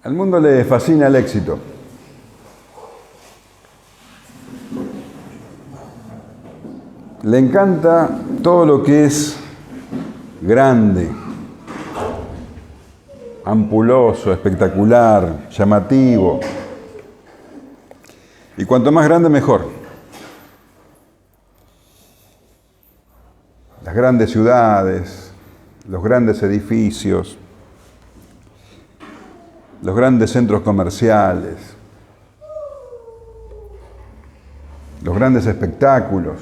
Al mundo le fascina el éxito. Le encanta todo lo que es grande, ampuloso, espectacular, llamativo. Y cuanto más grande, mejor. Las grandes ciudades, los grandes edificios, los grandes centros comerciales, los grandes espectáculos,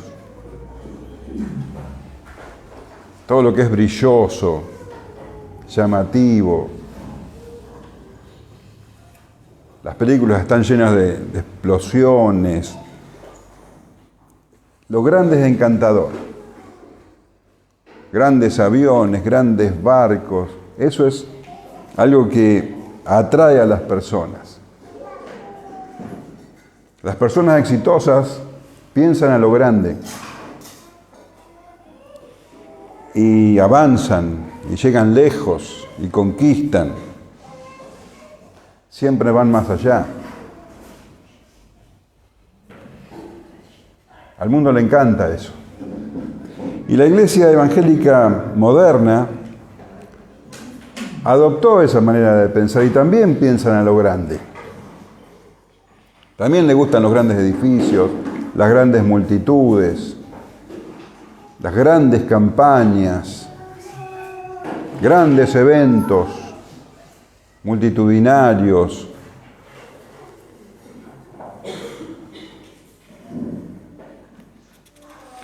todo lo que es brilloso, llamativo. Las películas están llenas de explosiones. Lo grande es encantador. Grandes aviones, grandes barcos, eso es algo que atrae a las personas. Las personas exitosas piensan a lo grande y avanzan y llegan lejos y conquistan. Siempre van más allá. Al mundo le encanta eso. Y la iglesia evangélica moderna adoptó esa manera de pensar y también piensan a lo grande. También le gustan los grandes edificios, las grandes multitudes, las grandes campañas, grandes eventos multitudinarios.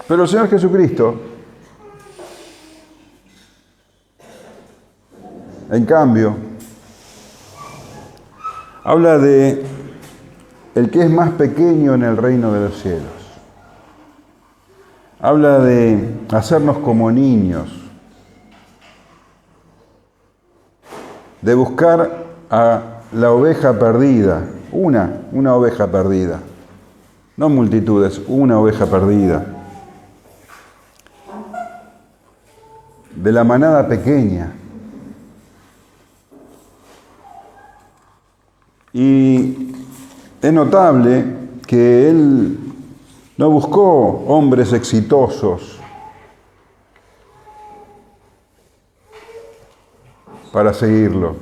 Pero el Señor Jesucristo, en cambio, habla de el que es más pequeño en el reino de los cielos. Habla de hacernos como niños, de buscar a la oveja perdida, una oveja perdida, no multitudes, una oveja perdida, de la manada pequeña. Y es notable que Él no buscó hombres exitosos para seguirlo.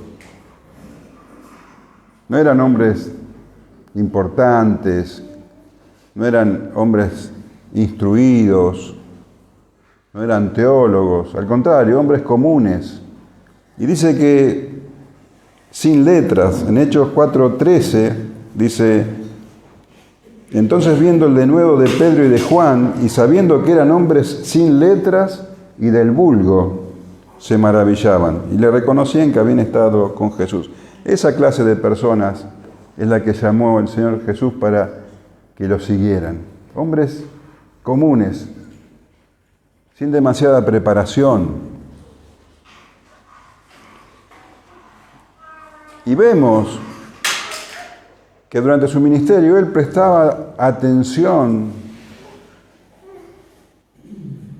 No eran hombres importantes, no eran hombres instruidos, no eran teólogos, al contrario, hombres comunes. Y dice que sin letras, en Hechos 4:13, dice: entonces viendo el denuedo de Pedro y de Juan, y sabiendo que eran hombres sin letras y del vulgo, se maravillaban y le reconocían que habían estado con Jesús. Esa clase de personas es la que llamó el Señor Jesús para que lo siguieran. Hombres comunes, sin demasiada preparación. Y vemos que durante su ministerio Él prestaba atención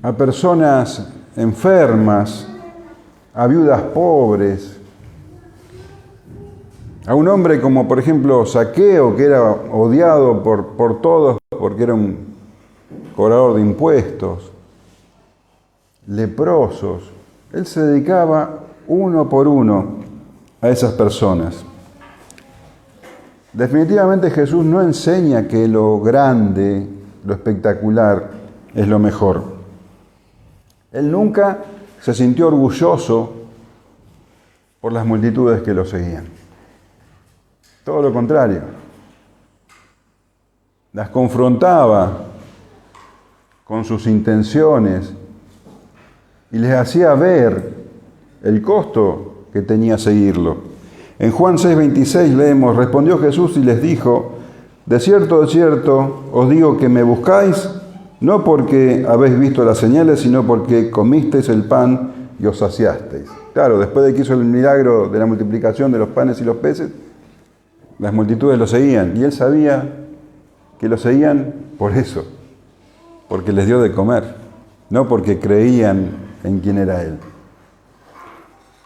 a personas enfermas, a viudas pobres, a un hombre como por ejemplo Zaqueo, que era odiado por todos porque era un cobrador de impuestos, leprosos. Él se dedicaba uno por uno a esas personas. Definitivamente Jesús no enseña que lo grande, lo espectacular, es lo mejor. Él nunca se sintió orgulloso por las multitudes que lo seguían. Todo lo contrario. Las confrontaba con sus intenciones y les hacía ver el costo que tenía seguirlo. En Juan 6:26 leemos: respondió Jesús y les dijo: de cierto, os digo que me buscáis, no porque habéis visto las señales, sino porque comisteis el pan y os saciasteis. Claro, después de que hizo el milagro de la multiplicación de los panes y los peces, las multitudes lo seguían, y él sabía que lo seguían por eso, porque les dio de comer, no porque creían en quién era él.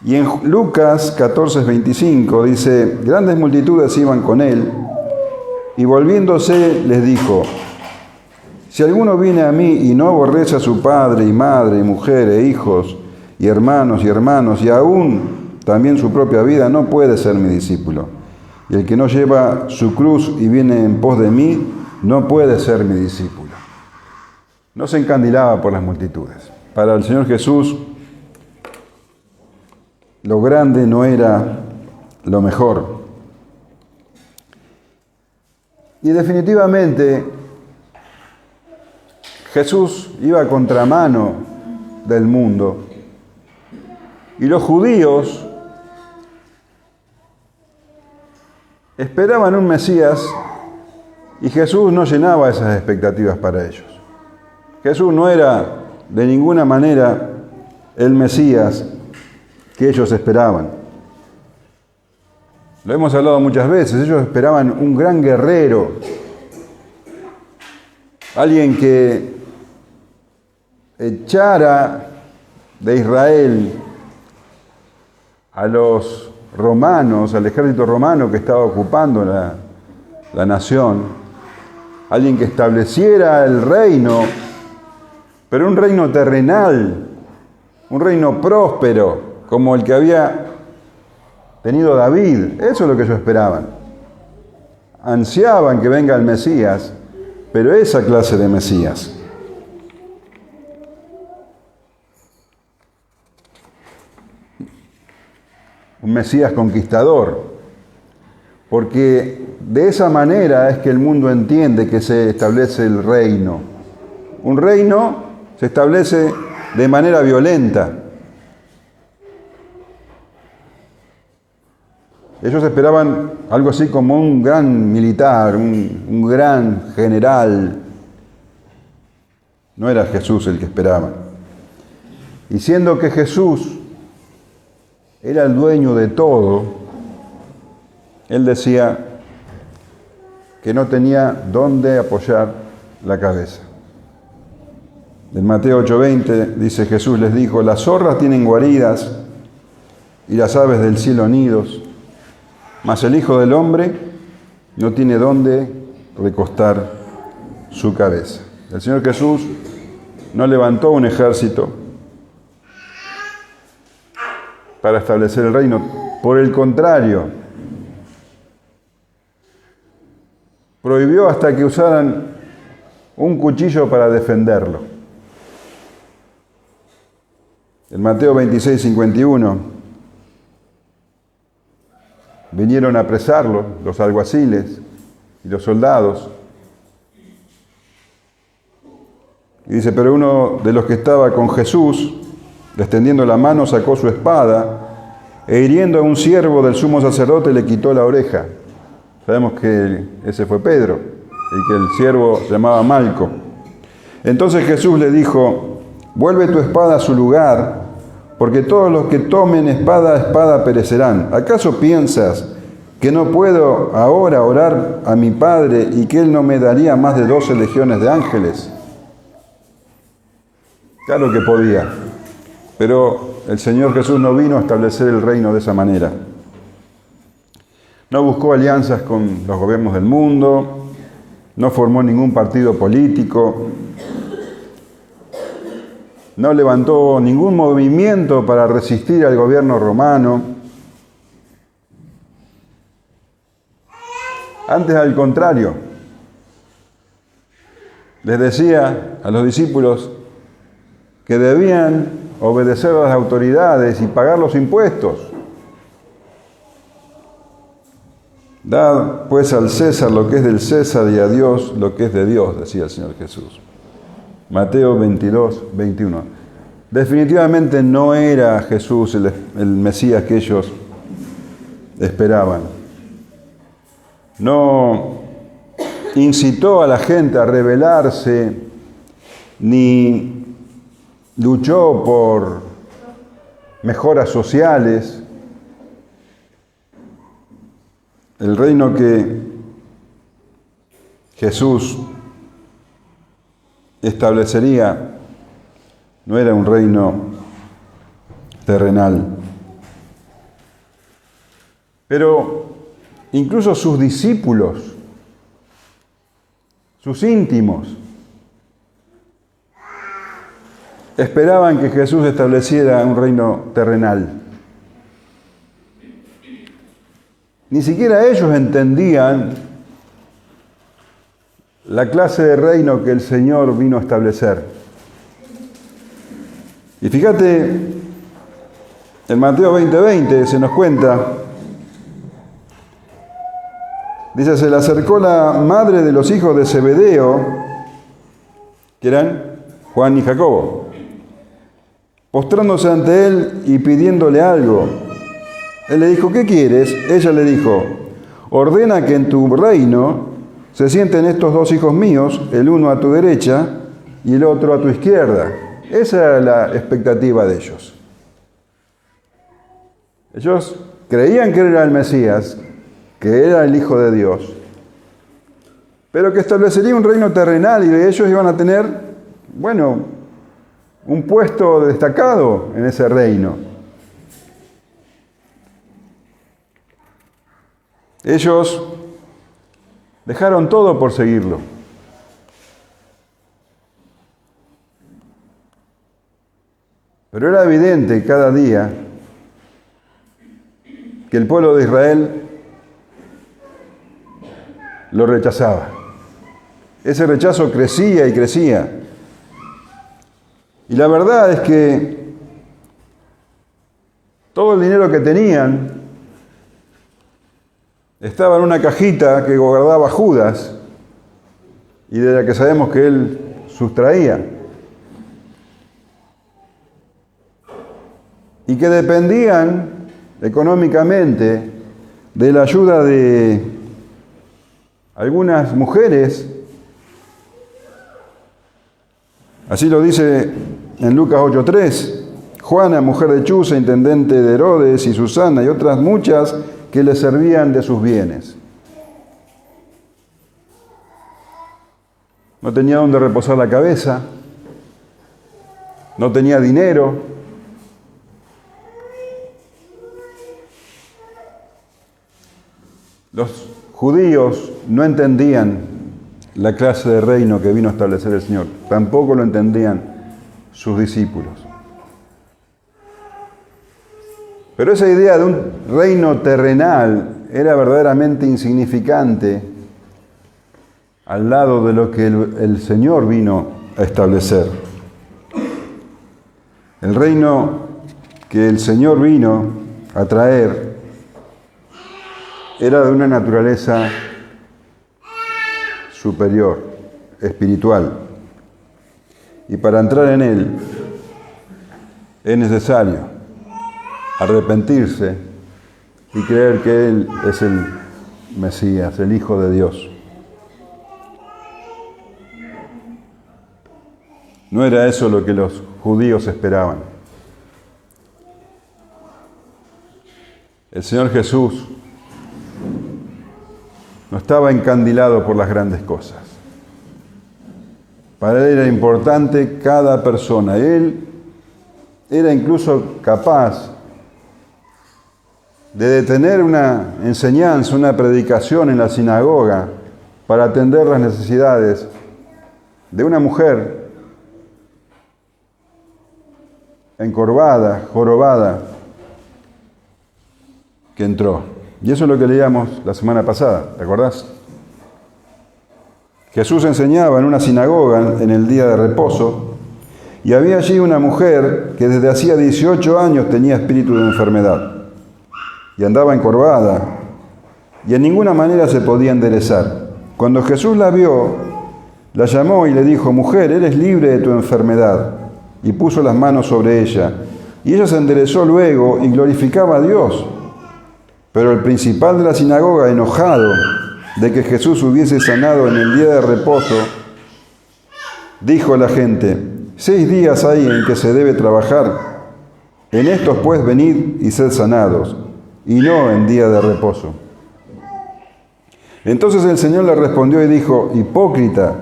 Y en Lucas 14:25 dice, grandes multitudes iban con él, y volviéndose les dijo, si alguno viene a mí y no aborrece a su padre y madre y mujer e hijos y hermanos y aún también su propia vida, no puede ser mi discípulo. Y el que no lleva su cruz y viene en pos de mí, no puede ser mi discípulo. No se encandilaba por las multitudes. Para el Señor Jesús, lo grande no era lo mejor. Y definitivamente, Jesús iba a contramano del mundo. Y los judíos esperaban un Mesías y Jesús no llenaba esas expectativas para ellos. Jesús no era de ninguna manera el Mesías que ellos esperaban. Lo hemos hablado muchas veces, ellos esperaban un gran guerrero, alguien que echara de Israel a los romanos, al ejército romano que estaba ocupando la nación, alguien que estableciera el reino, pero un reino terrenal, un reino próspero, como el que había tenido David. Eso es lo que ellos esperaban. Ansiaban que venga el Mesías, pero esa clase de Mesías. Un Mesías conquistador, porque de esa manera es que el mundo entiende que se establece el reino. Un reino se establece de manera violenta. Ellos esperaban algo así como un gran militar, un gran general. No era Jesús el que esperaban. Y siendo que Jesús era el dueño de todo, él decía que no tenía dónde apoyar la cabeza. En Mateo 8:20 dice, Jesús les dijo, las zorras tienen guaridas y las aves del cielo nidos, mas el Hijo del Hombre no tiene dónde recostar su cabeza. El Señor Jesús no levantó un ejército para establecer el reino. Por el contrario, prohibió hasta que usaran un cuchillo para defenderlo. En Mateo 26:51 vinieron a apresarlo los alguaciles y los soldados. Y dice, pero uno de los que estaba con Jesús, extendiendo la mano, sacó su espada e hiriendo a un siervo del sumo sacerdote le quitó la oreja. Sabemos que ese fue Pedro y que el siervo se llamaba Malco. Entonces Jesús le dijo, vuelve tu espada a su lugar, porque todos los que tomen espada a espada perecerán. ¿Acaso piensas que no puedo ahora orar a mi Padre y que Él no me daría más de 12 legiones de ángeles? Claro que podía, pero el Señor Jesús no vino a establecer el reino de esa manera. No buscó alianzas con los gobiernos del mundo, no formó ningún partido político, no levantó ningún movimiento para resistir al gobierno romano. Antes, al contrario, les decía a los discípulos que debían obedecer a las autoridades y pagar los impuestos. Dad pues al César lo que es del César y a Dios lo que es de Dios, decía el Señor Jesús. Mateo 22:21. Definitivamente no era Jesús el Mesías que ellos esperaban. No incitó a la gente a rebelarse, ni luchó por mejoras sociales. El reino que Jesús establecería no era un reino terrenal. Pero incluso sus discípulos, sus íntimos, esperaban que Jesús estableciera un reino terrenal. Ni siquiera ellos entendían la clase de reino que el Señor vino a establecer. Y fíjate, en Mateo 20:20 se nos cuenta, dice, se le acercó la madre de los hijos de Zebedeo, que eran Juan y Jacobo, postrándose ante él y pidiéndole algo. Él le dijo, ¿qué quieres? Ella le dijo, ordena que en tu reino se sienten estos dos hijos míos, el uno a tu derecha y el otro a tu izquierda. Esa era la expectativa de ellos. Ellos creían que era el Mesías, que era el Hijo de Dios, pero que establecería un reino terrenal y ellos iban a tener, bueno, un puesto destacado en ese reino. Ellos dejaron todo por seguirlo. Pero era evidente cada día que el pueblo de Israel lo rechazaba. Ese rechazo crecía y crecía. Y la verdad es que todo el dinero que tenían estaba en una cajita que guardaba Judas y de la que sabemos que él sustraía. Y que dependían económicamente de la ayuda de algunas mujeres. Así lo dice en Lucas 8:3. Juana, mujer de Chuza, intendente de Herodes, y Susana y otras muchas que le servían de sus bienes. No tenía donde reposar la cabeza, no tenía dinero. Los judíos no entendían la clase de reino que vino a establecer el Señor. Tampoco lo entendían sus discípulos. Pero esa idea de un reino terrenal era verdaderamente insignificante al lado de lo que el Señor vino a establecer. El reino que el Señor vino a traer era de una naturaleza superior, espiritual. Y para entrar en él es necesario arrepentirse y creer que Él es el Mesías, el Hijo de Dios. No era eso lo que los judíos esperaban. El Señor Jesús no estaba encandilado por las grandes cosas. Para Él era importante cada persona. Él era incluso capaz de detener una enseñanza, una predicación en la sinagoga para atender las necesidades de una mujer encorvada, jorobada, que entró. Y eso es lo que leíamos la semana pasada, ¿te acordás? Jesús enseñaba en una sinagoga en el día de reposo y había allí una mujer que desde hacía 18 años tenía espíritu de enfermedad y andaba encorvada y en ninguna manera se podía enderezar. Cuando Jesús la vio, la llamó y le dijo, mujer, eres libre de tu enfermedad. Y puso las manos sobre ella. Y ella se enderezó luego y glorificaba a Dios. Pero el principal de la sinagoga, enojado de que Jesús hubiese sanado en el día de reposo, dijo a la gente, 6 días hay en que se debe trabajar. En estos pues venid y sed sanados, y no en día de reposo. Entonces el Señor le respondió y dijo, hipócrita,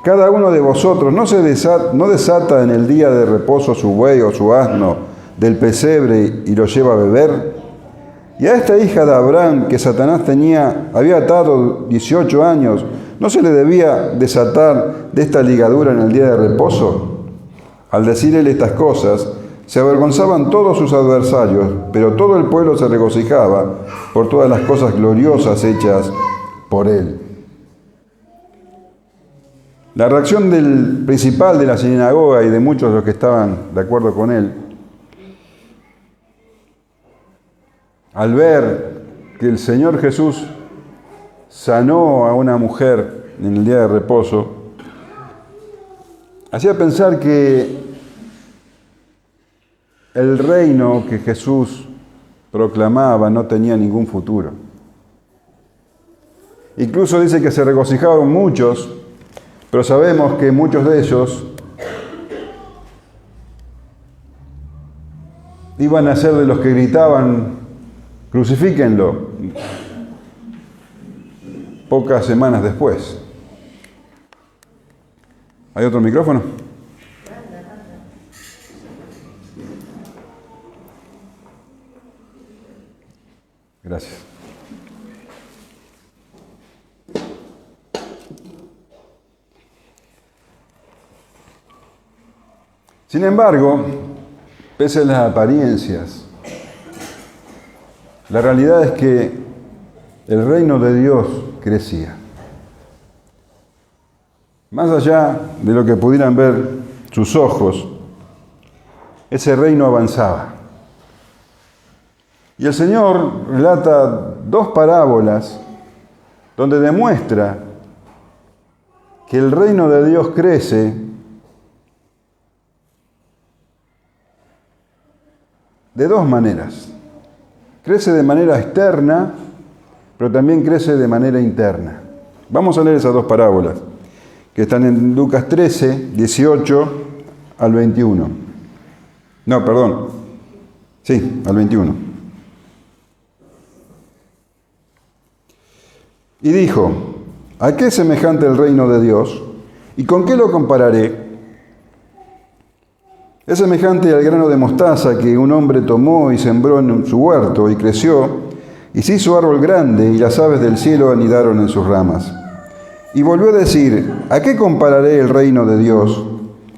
cada uno de vosotros no desata en el día de reposo su buey o su asno del pesebre y lo lleva a beber. Y a esta hija de Abraham que Satanás había atado 18 años, ¿no se le debía desatar de esta ligadura en el día de reposo? Al decir él estas cosas, se avergonzaban todos sus adversarios, pero todo el pueblo se regocijaba por todas las cosas gloriosas hechas por él. La reacción del principal de la sinagoga y de muchos de los que estaban de acuerdo con él, al ver que el Señor Jesús sanó a una mujer en el día de reposo, hacía pensar que el reino que Jesús proclamaba no tenía ningún futuro. Incluso dice que se regocijaron muchos, pero sabemos que muchos de ellos iban a ser de los que gritaban, crucifíquenlo, pocas semanas después. ¿Hay otro micrófono? Gracias. Sin embargo, pese a las apariencias, la realidad es que el reino de Dios crecía. Más allá de lo que pudieran ver sus ojos, ese reino avanzaba. Y el Señor relata dos parábolas donde demuestra que el reino de Dios crece de dos maneras. Crece de manera externa, pero también crece de manera interna. Vamos a leer esas dos parábolas, que están en Lucas 13, 18 al 21. No, perdón. Sí, al 21. Y dijo, ¿a qué es semejante el reino de Dios? ¿Y con qué lo compararé? Es semejante al grano de mostaza que un hombre tomó y sembró en su huerto y creció, y se hizo árbol grande, y las aves del cielo anidaron en sus ramas. Y volvió a decir, ¿a qué compararé el reino de Dios?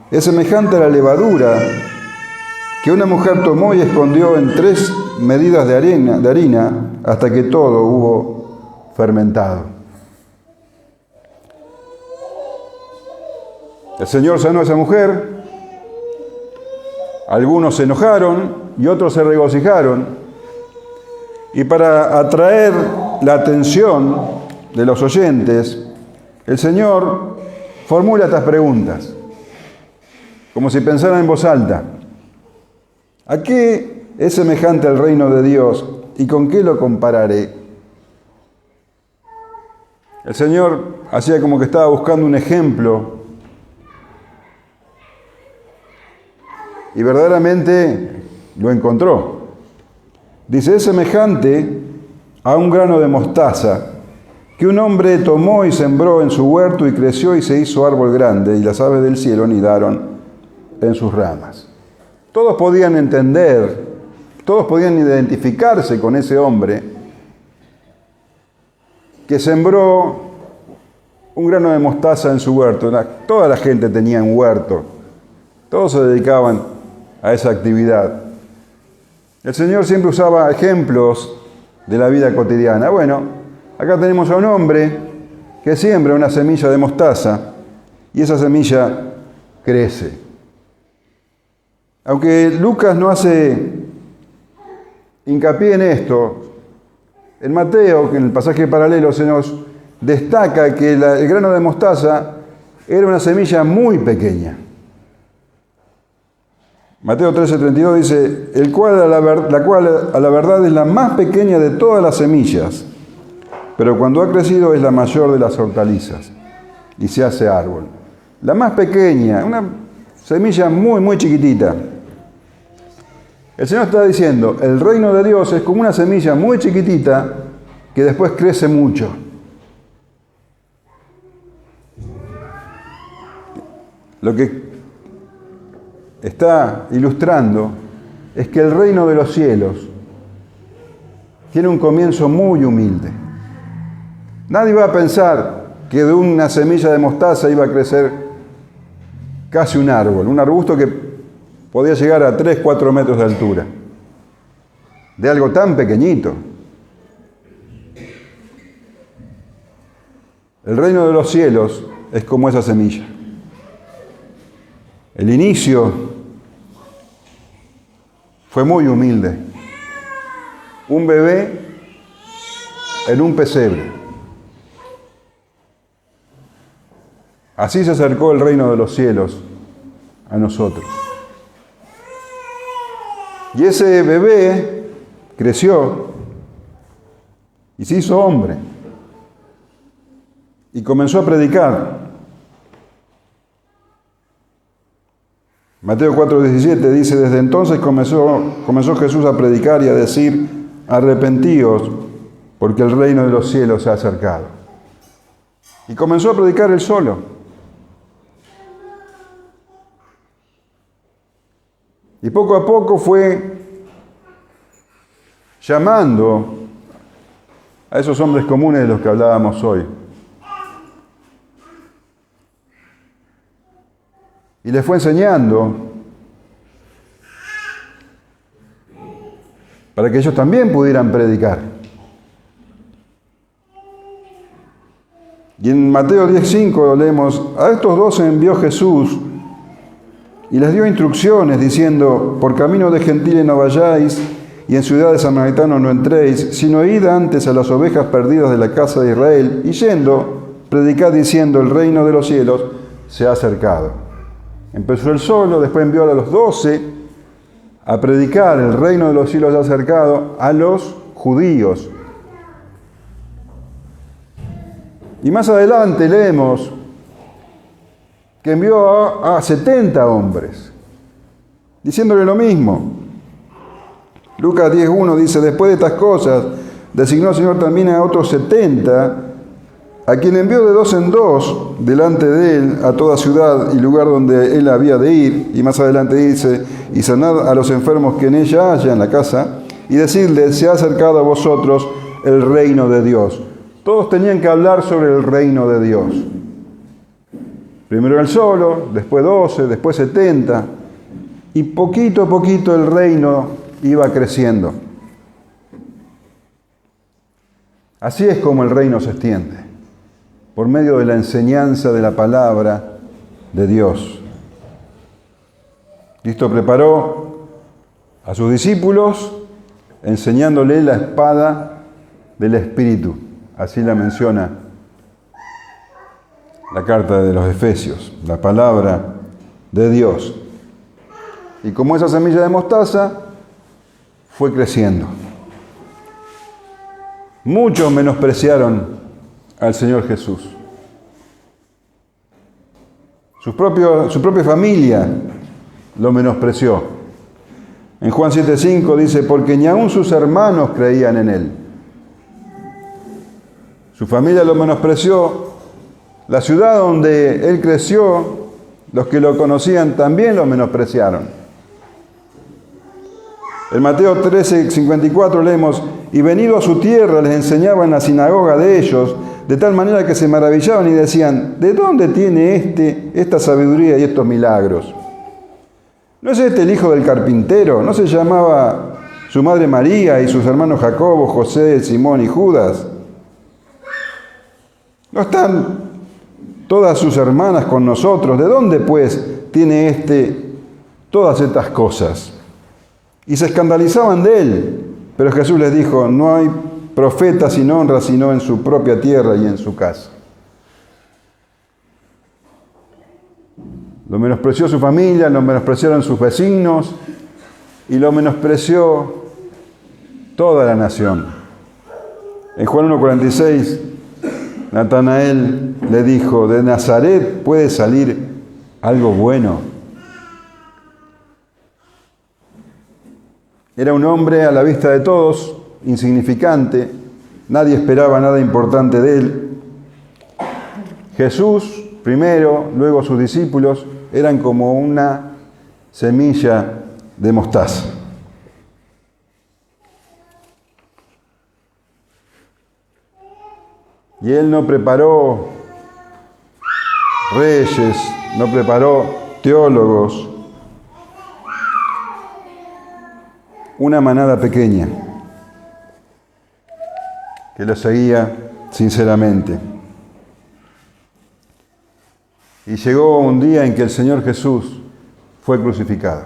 Es semejante a la levadura que una mujer tomó y escondió en 3 medidas de harina hasta que todo hubo fermentado. El Señor sanó a esa mujer. Algunos se enojaron y otros se regocijaron. Y para atraer la atención de los oyentes, el Señor formula estas preguntas, como si pensaran en voz alta. ¿A qué es semejante el reino de Dios y con qué lo compararé? El Señor hacía como que estaba buscando un ejemplo y verdaderamente lo encontró. Dice, es semejante a un grano de mostaza que un hombre tomó y sembró en su huerto y creció y se hizo árbol grande, y las aves del cielo anidaron en sus ramas. Todos podían entender, todos podían identificarse con ese hombre que sembró un grano de mostaza en su huerto. Toda la gente tenía un huerto, todos se dedicaban a esa actividad. El Señor siempre usaba ejemplos de la vida cotidiana. Bueno, acá tenemos a un hombre que siembra una semilla de mostaza y esa semilla crece. Aunque Lucas no hace hincapié en esto, en Mateo, que en el pasaje paralelo se nos destaca que el grano de mostaza era una semilla muy pequeña. Mateo 13:32 dice, la cual a la verdad es la más pequeña de todas las semillas, pero cuando ha crecido es la mayor de las hortalizas y se hace árbol. La más pequeña, una semilla muy, muy chiquitita. El Señor está diciendo, el reino de Dios es como una semilla muy chiquitita que después crece mucho. Lo que está ilustrando es que el reino de los cielos tiene un comienzo muy humilde. Nadie va a pensar que de una semilla de mostaza iba a crecer casi un árbol, un arbusto que podía llegar a 3, 4 metros de altura, de algo tan pequeñito. El reino de los cielos es como esa semilla. El inicio fue muy humilde. Un bebé en un pesebre. Así se acercó el reino de los cielos a nosotros. Y ese bebé creció y se hizo hombre. Y comenzó a predicar. Mateo 4:17 dice, desde entonces comenzó Jesús a predicar y a decir, arrepentíos, porque el reino de los cielos se ha acercado. Y comenzó a predicar él solo. Y poco a poco fue llamando a esos hombres comunes de los que hablábamos hoy. Y les fue enseñando para que ellos también pudieran predicar. Y en Mateo 10:5 leemos, a estos 12 envió Jesús y les dio instrucciones diciendo, por camino de gentiles no vayáis y en ciudades samaritanos no entréis, sino id antes a las ovejas perdidas de la casa de Israel y yendo, predicad diciendo, el reino de los cielos se ha acercado. Empezó él solo, después envió a los 12 a predicar el reino de los cielos acercado a los judíos. Y más adelante leemos que envió a 70 hombres, diciéndole lo mismo. Lucas 10:1 dice, después de estas cosas, designó el Señor también a otros 70, a quien envió de 2 en 2 delante de él a toda ciudad y lugar donde él había de ir. Y más adelante dice, y sanad a los enfermos que en ella haya, en la casa, y decirles, se ha acercado a vosotros el reino de Dios. Todos tenían que hablar sobre el reino de Dios. Primero él solo, después 12, después 70, y poquito a poquito el reino iba creciendo. Así es como el reino se extiende, por medio de la enseñanza de la palabra de Dios. Cristo preparó a sus discípulos enseñándole la espada del Espíritu. Así la menciona la carta de los Efesios, la palabra de Dios. Y como esa semilla de mostaza, fue creciendo. Muchos menospreciaron al Señor Jesús. Su propia familia lo menospreció. En Juan 7:5 dice, porque ni aun sus hermanos creían en él. Su familia lo menospreció. La ciudad donde él creció, los que lo conocían también lo menospreciaron. En Mateo 13:54 leemos, y venido a su tierra les enseñaba en la sinagoga de ellos, de tal manera que se maravillaban y decían, ¿de dónde tiene esta sabiduría y estos milagros? ¿No es este el hijo del carpintero? ¿No se llamaba su madre María y sus hermanos Jacobo, José, Simón y Judas? ¿No están todas sus hermanas con nosotros? ¿De dónde, pues, tiene todas estas cosas? Y se escandalizaban de él. Pero Jesús les dijo, no hay profeta sin honra, sino en su propia tierra y en su casa. Lo menospreció su familia, lo menospreciaron sus vecinos y lo menospreció toda la nación. En Juan 1:46, Natanael le dijo, ¿de Nazaret puede salir algo bueno? Era un hombre a la vista de todos, insignificante, nadie esperaba nada importante de él. Jesús, primero, luego sus discípulos, eran como una semilla de mostaza. Y Él no preparó reyes, no preparó teólogos, una manada pequeña que lo seguía sinceramente. Y llegó un día en que el Señor Jesús fue crucificado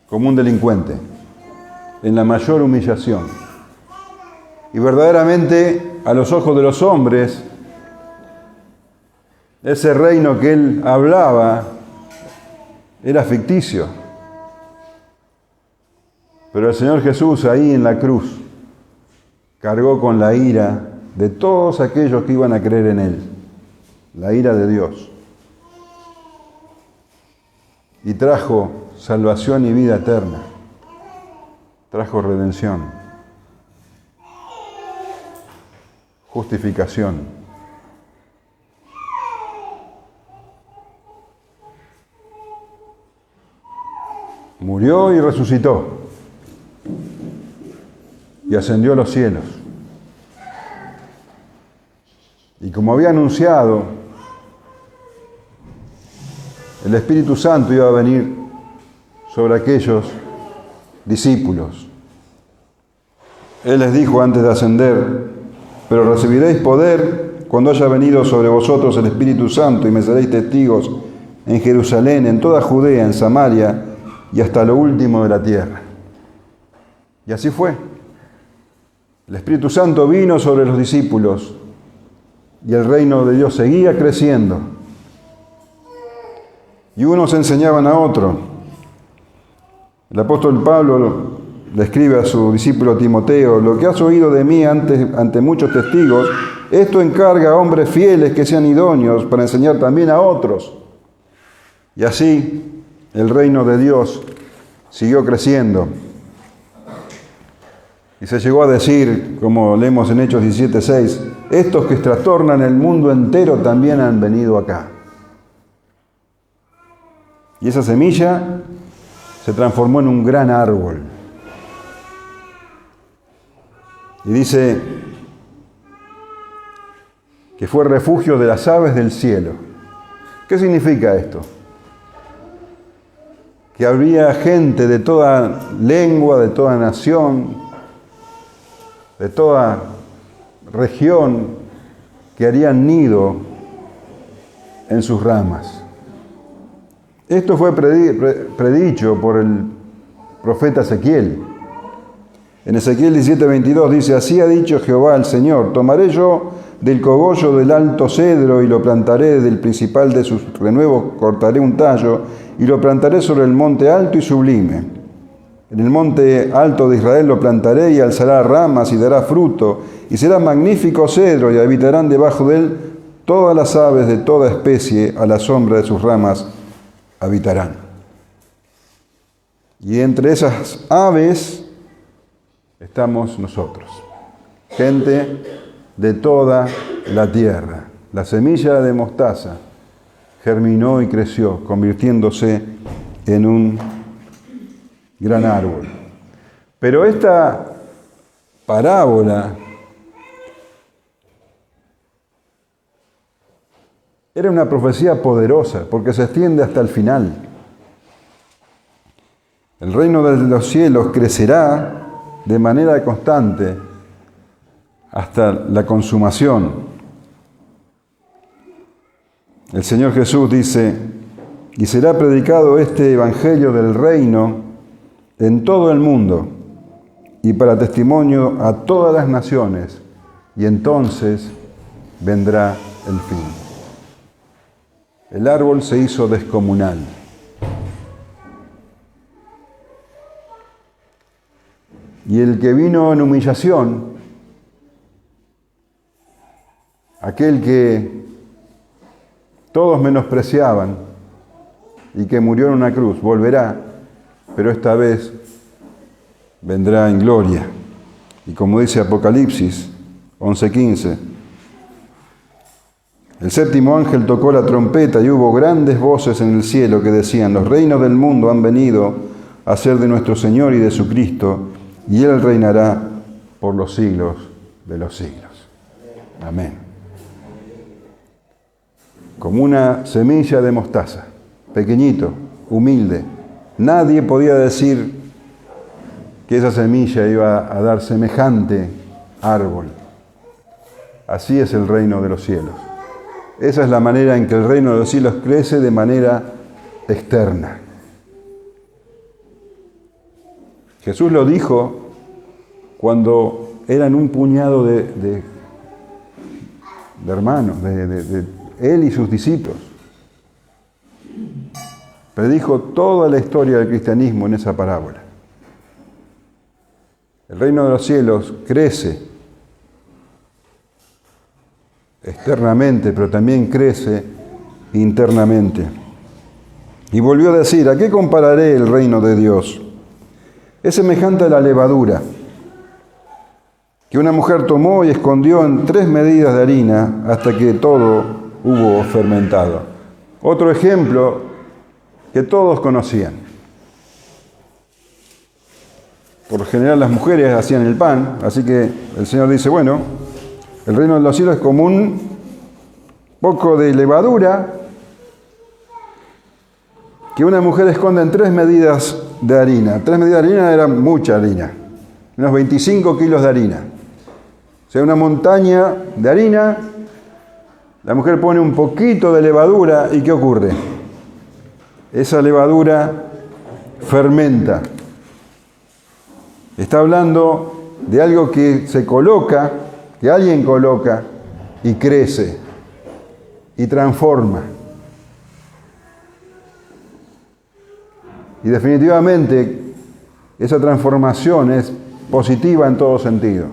como un delincuente, en la mayor humillación. Y verdaderamente, a los ojos de los hombres, ese reino que Él hablaba era ficticio. Pero el Señor Jesús ahí en la cruz cargó con la ira de todos aquellos que iban a creer en Él, la ira de Dios. Y trajo salvación y vida eterna, trajo redención, justificación. Murió y resucitó y ascendió a los cielos. Y como había anunciado, el Espíritu Santo iba a venir sobre aquellos discípulos. Él les dijo antes de ascender: pero recibiréis poder cuando haya venido sobre vosotros el Espíritu Santo, y me seréis testigos en Jerusalén, en toda Judea, en Samaria y hasta lo último de la tierra. Y así fue. El Espíritu Santo vino sobre los discípulos y el reino de Dios seguía creciendo. Y unos enseñaban a otros. El apóstol Pablo le escribe a su discípulo Timoteo: lo que has oído de mí ante muchos testigos, esto encarga a hombres fieles que sean idóneos para enseñar también a otros. Y así el reino de Dios siguió creciendo. Y se llegó a decir, como leemos en Hechos 17:6, estos que trastornan el mundo entero también han venido acá. Y esa semilla se transformó en un gran árbol. Y dice que fue refugio de las aves del cielo. ¿Qué significa esto? Que habría gente de toda lengua, de toda nación, de toda región, que harían nido en sus ramas. Esto fue predicho por el profeta Ezequiel. En Ezequiel 17:22 dice: así ha dicho Jehová el Señor: tomaré yo del cogollo del alto cedro y lo plantaré, del principal de sus renuevos cortaré un tallo y lo plantaré sobre el monte alto y sublime. En el monte alto de Israel lo plantaré y alzará ramas y dará fruto, y será magnífico cedro, y habitarán debajo de él todas las aves de toda especie, a la sombra de sus ramas habitarán. Y entre esas aves estamos nosotros, gente de toda la tierra. La semilla de mostaza germinó y creció, convirtiéndose en un gran árbol. Pero esta parábola era una profecía poderosa porque se extiende hasta el final. El reino de los cielos crecerá de manera constante hasta la consumación. El Señor Jesús dice: y será predicado este evangelio del reino en todo el mundo y para testimonio a todas las naciones, y entonces vendrá el fin. El árbol se hizo descomunal. Y el que vino en humillación, aquel que todos menospreciaban y que murió en una cruz, volverá, pero esta vez vendrá en gloria. Y como dice Apocalipsis 11:15, el séptimo ángel tocó la trompeta y hubo grandes voces en el cielo que decían: los reinos del mundo han venido a ser de nuestro Señor y de su Cristo, y Él reinará por los siglos de los siglos. Amén. Como una semilla de mostaza, pequeñito, humilde. Nadie podía decir que esa semilla iba a dar semejante árbol. Así es el reino de los cielos. Esa es la manera en que el reino de los cielos crece de manera externa. Jesús lo dijo cuando eran un puñado de hermanos, de él y sus discípulos. Predijo toda la historia del cristianismo en esa parábola. El reino de los cielos crece externamente, pero también crece internamente. Y volvió a decir, ¿a qué compararé el reino de Dios? Es semejante a la levadura que una mujer tomó y escondió en 3 medidas de harina hasta que todo hubo fermentado. Otro ejemplo que todos conocían. Por lo general las mujeres hacían el pan, así que el Señor dice, bueno, el reino de los cielos es como un poco de levadura que una mujer esconde en 3 medidas de harina. 3 medidas de harina era mucha harina, unos 25 kilos de harina. O sea, una montaña de harina, la mujer pone un poquito de levadura y ¿qué ocurre? Esa levadura fermenta. Está hablando de algo que se coloca, que alguien coloca y crece y transforma. Y definitivamente esa transformación es positiva en todo sentido.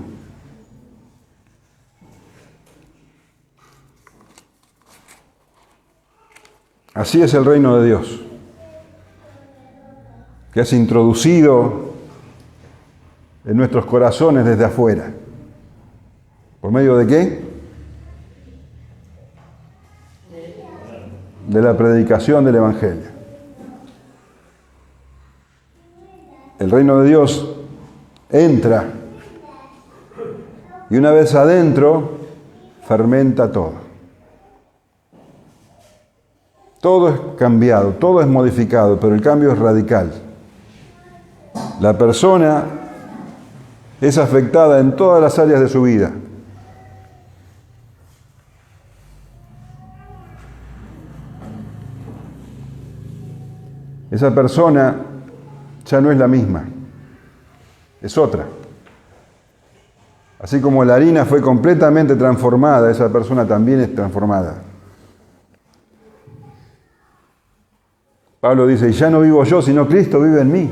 Así es el reino de Dios, que es introducido en nuestros corazones desde afuera. ¿Por medio de qué? De la predicación del Evangelio. El reino de Dios entra y una vez adentro fermenta todo. Todo es cambiado, todo es modificado, pero el cambio es radical. La persona es afectada en todas las áreas de su vida. Esa persona ya no es la misma, es otra. Así como la harina fue completamente transformada, esa persona también es transformada. Pablo dice, y ya no vivo yo, sino Cristo vive en mí.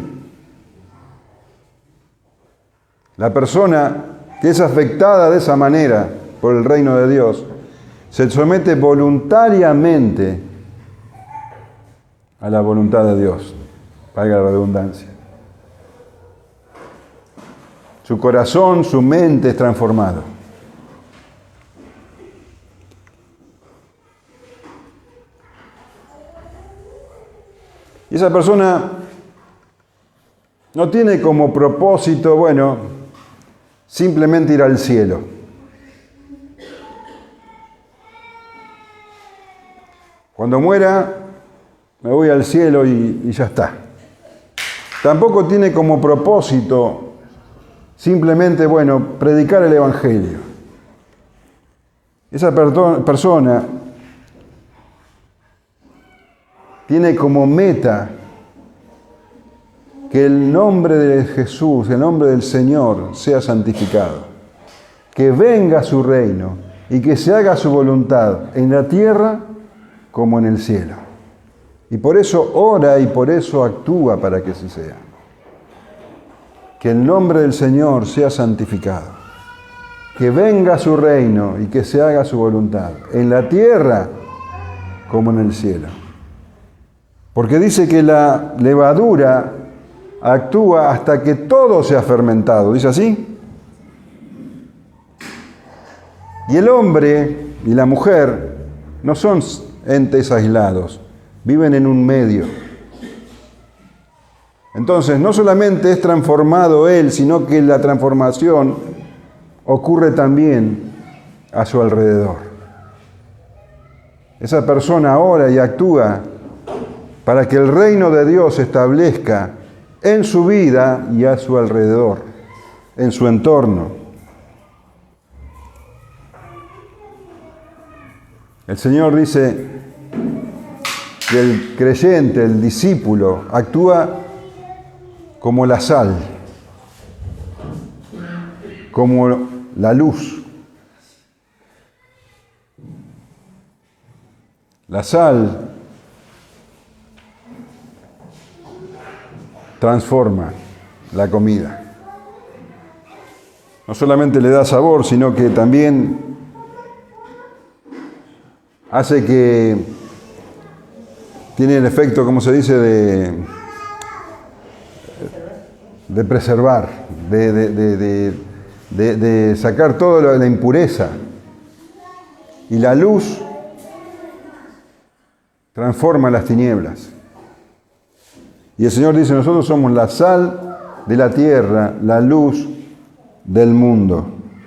La persona que es afectada de esa manera por el reino de Dios, se somete voluntariamente a la voluntad de Dios, valga la redundancia. Su corazón, su mente es transformado. Y esa persona no tiene como propósito, bueno, simplemente ir al cielo. Cuando muera, me voy al cielo y ya está. Tampoco tiene como propósito simplemente, bueno, predicar el Evangelio. Esa persona tiene como meta que el nombre de Jesús, el nombre del Señor, sea santificado. Que venga su reino y que se haga su voluntad en la tierra como en el cielo. Y por eso ora y por eso actúa para que así sea. Que el nombre del Señor sea santificado. Que venga su reino y que se haga su voluntad en la tierra como en el cielo. Porque dice que la levadura actúa hasta que todo sea fermentado. ¿Dice así? Y el hombre y la mujer no son entes aislados, viven en un medio. Entonces, no solamente es transformado él, sino que la transformación ocurre también a su alrededor. Esa persona ora y actúa para que el reino de Dios se establezca en su vida y a su alrededor, en su entorno. El Señor dice que el creyente, el discípulo, actúa como la sal, como la luz. La sal transforma la comida. No solamente le da sabor, sino que también hace que tiene el efecto, como se dice, de preservar, de sacar toda la impureza. Y la luz transforma las tinieblas. Y el Señor dice, nosotros somos la sal de la tierra, la luz del mundo.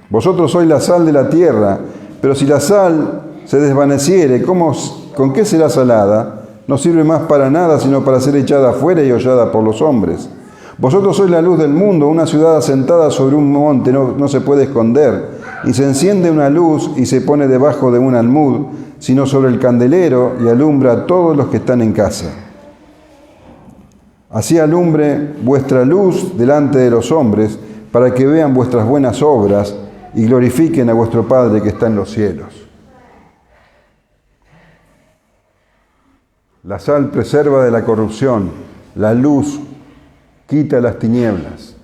Vosotros sois la sal de la tierra, pero si la sal se desvaneciere, ¿con qué será salada? No sirve más para nada, sino para ser echada afuera y hollada por los hombres. Vosotros sois la luz del mundo, una ciudad asentada sobre un monte no se puede esconder. Y se enciende una luz y se pone debajo de un almud, sino sobre el candelero y alumbra a todos los que están en casa. Así alumbre vuestra luz delante de los hombres, para que vean vuestras buenas obras y glorifiquen a vuestro Padre que está en los cielos. La sal preserva de la corrupción, la luz quita las tinieblas.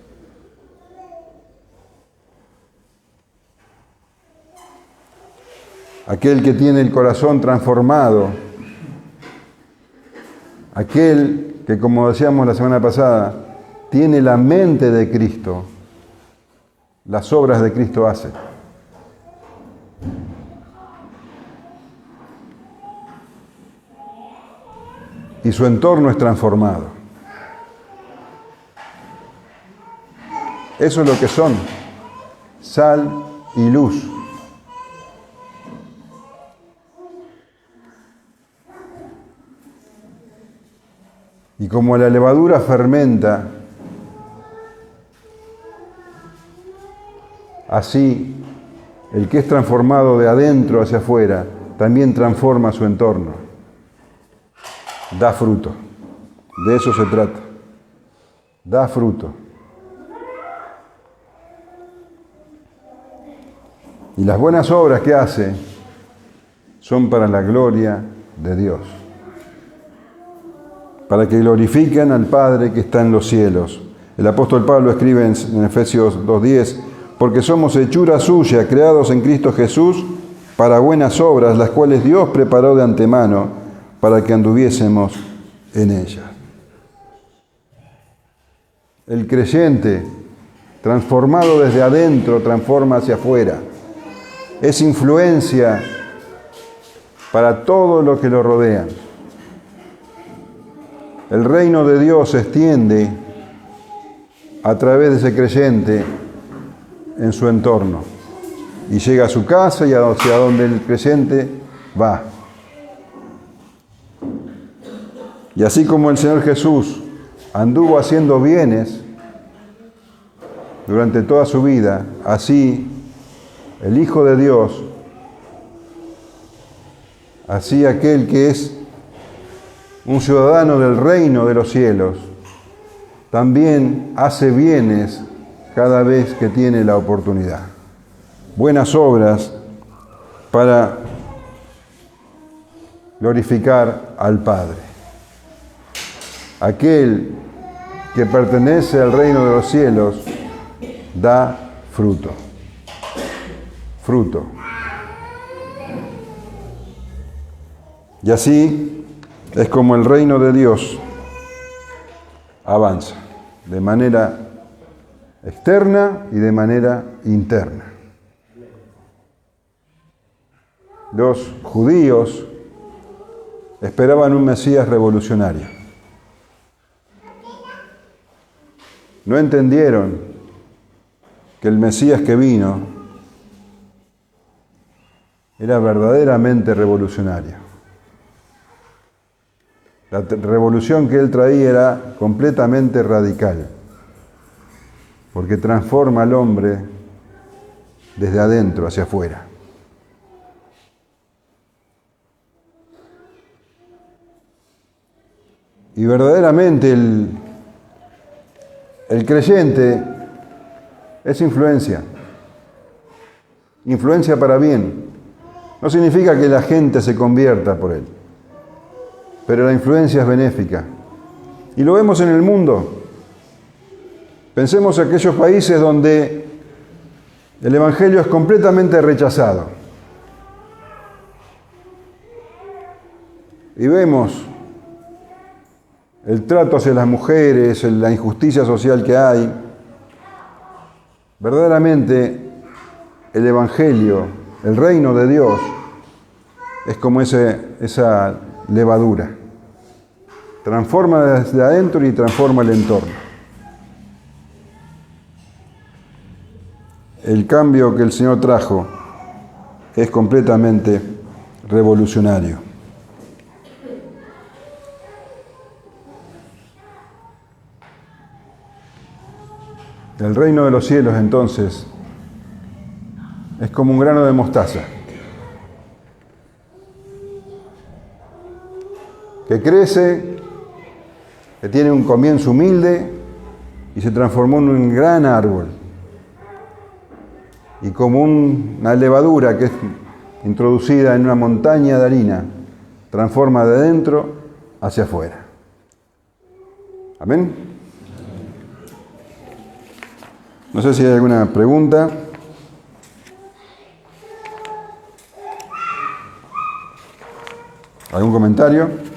Aquel que tiene el corazón transformado, aquel que, como decíamos la semana pasada, tiene la mente de Cristo, las obras de Cristo hace. Y su entorno es transformado. Eso es lo que son, sal y luz. Y como la levadura fermenta, así el que es transformado de adentro hacia afuera también transforma su entorno. Da fruto. De eso se trata. Da fruto. Y las buenas obras que hace son para la gloria de Dios. Para que glorifiquen al Padre que está en los cielos. El apóstol Pablo escribe en Efesios 2:10, porque somos hechura suya, creados en Cristo Jesús, para buenas obras, las cuales Dios preparó de antemano para que anduviésemos en ellas. El creyente, transformado desde adentro, transforma hacia afuera. Es influencia para todo lo que lo rodea. El reino de Dios se extiende a través de ese creyente en su entorno y llega a su casa y hacia donde el creyente va. Y así como el Señor Jesús anduvo haciendo bienes durante toda su vida, así el Hijo de Dios, así aquel que es un ciudadano del reino de los cielos, también hace bienes cada vez que tiene la oportunidad. Buenas obras para glorificar al Padre. Aquel que pertenece al reino de los cielos da fruto. Fruto. Y así es como el reino de Dios avanza, de manera externa y de manera interna. Los judíos esperaban un Mesías revolucionario. No entendieron que el Mesías que vino era verdaderamente revolucionario. La revolución que él traía era completamente radical, porque transforma al hombre desde adentro hacia afuera. Y verdaderamente el creyente es influencia para bien. No significa que la gente se convierta por él, pero la influencia es benéfica. Y lo vemos en el mundo. Pensemos en aquellos países donde el Evangelio es completamente rechazado. Y vemos el trato hacia las mujeres, la injusticia social que hay. Verdaderamente, el Evangelio, el reino de Dios, es como esa levadura. Transforma desde adentro y transforma el entorno. El cambio que el Señor trajo es completamente revolucionario. El reino de los cielos, entonces, es como un grano de mostaza, que crece, que tiene un comienzo humilde y se transformó en un gran árbol. Y como una levadura que es introducida en una montaña de harina, transforma de adentro hacia afuera. ¿Amén? No sé si hay alguna pregunta. ¿Algún comentario?